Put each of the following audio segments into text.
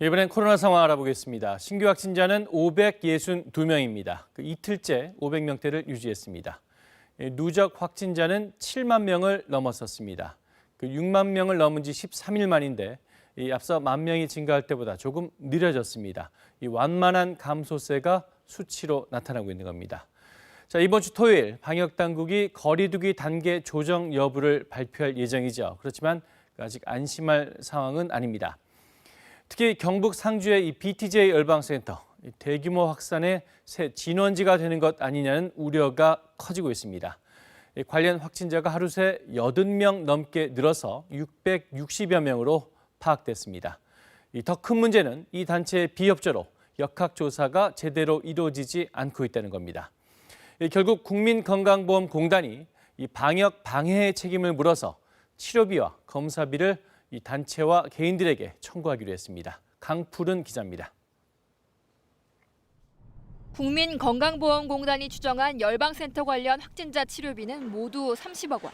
이번엔 코로나 상황 알아보겠습니다. 신규 확진자는 562명입니다. 이틀째 500명대를 유지했습니다. 누적 확진자는 7만 명을 넘었었습니다. 6만 명을 넘은 지 13일 만인데 앞서 1만 명이 증가할 때보다 조금 느려졌습니다. 이 완만한 감소세가 수치로 나타나고 있는 겁니다. 자, 이번 주 토요일 방역당국이 거리두기 단계 조정 여부를 발표할 예정이죠. 그렇지만 아직 안심할 상황은 아닙니다. 특히 경북 상주의 이 BTJ 열방센터, 대규모 확산의 새 진원지가 되는 것 아니냐는 우려가 커지고 있습니다. 관련 확진자가 하루 새 80명 넘게 늘어서 660여 명으로 파악됐습니다. 더 큰 문제는 이 단체의 비협조로 역학조사가 제대로 이루어지지 않고 있다는 겁니다. 결국 국민건강보험공단이 이 방역 방해의 책임을 물어서 치료비와 검사비를 이 단체와 개인들에게 청구하기로 했습니다. 강푸른 기자입니다. 국민건강보험공단이 추정한 열방센터 관련 확진자 치료비는 모두 30억 원.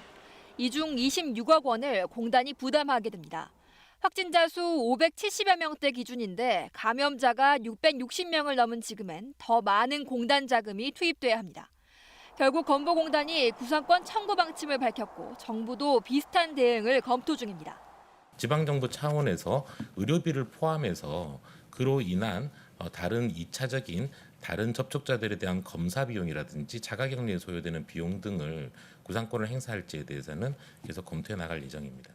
이 중 26억 원을 공단이 부담하게 됩니다. 확진자 수 570여 명대 기준인데 감염자가 660명을 넘은 지금엔 더 많은 공단 자금이 투입돼야 합니다. 결국 건보공단이 구상권 청구 방침을 밝혔고 정부도 비슷한 대응을 검토 중입니다. 지방정부 차원에서 의료비를 포함해서 그로 인한 다른 2차적인 다른 접촉자들에 대한 검사 비용이라든지 자가격리에 소요되는 비용 등을 구상권을 행사할지에 대해서는 계속 검토해 나갈 예정입니다.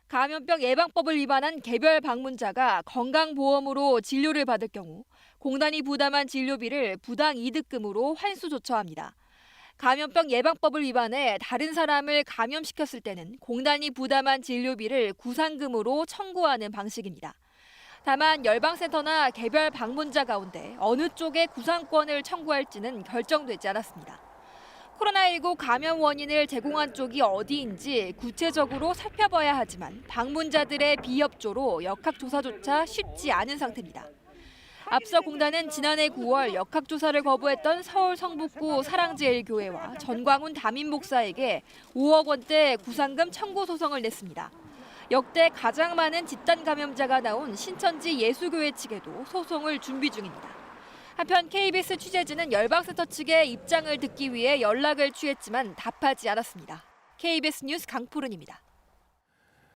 감염병 예방법을 위반한 개별 방문자가 건강보험으로 진료를 받을 경우 공단이 부담한 진료비를 부당 이득금으로 환수 조처합니다. 감염병 예방법을 위반해 다른 사람을 감염시켰을 때는 공단이 부담한 진료비를 구상금으로 청구하는 방식입니다. 다만 열방센터나 개별 방문자 가운데 어느 쪽에 구상권을 청구할지는 결정되지 않았습니다. 코로나19 감염 원인을 제공한 쪽이 어디인지 구체적으로 살펴봐야 하지만 방문자들의 비협조로 역학조사조차 쉽지 않은 상태입니다. 앞서 공단은 지난해 9월 역학조사를 거부했던 서울 성북구 사랑제일교회와 전광훈 담임목사에게 5억 원대 구상금 청구 소송을 냈습니다. 역대 가장 많은 집단 감염자가 나온 신천지 예수교회 측에도 소송을 준비 중입니다. 한편 KBS 취재진은 열방센터 측의 입장을 듣기 위해 연락을 취했지만 답하지 않았습니다. KBS 뉴스 강푸른입니다.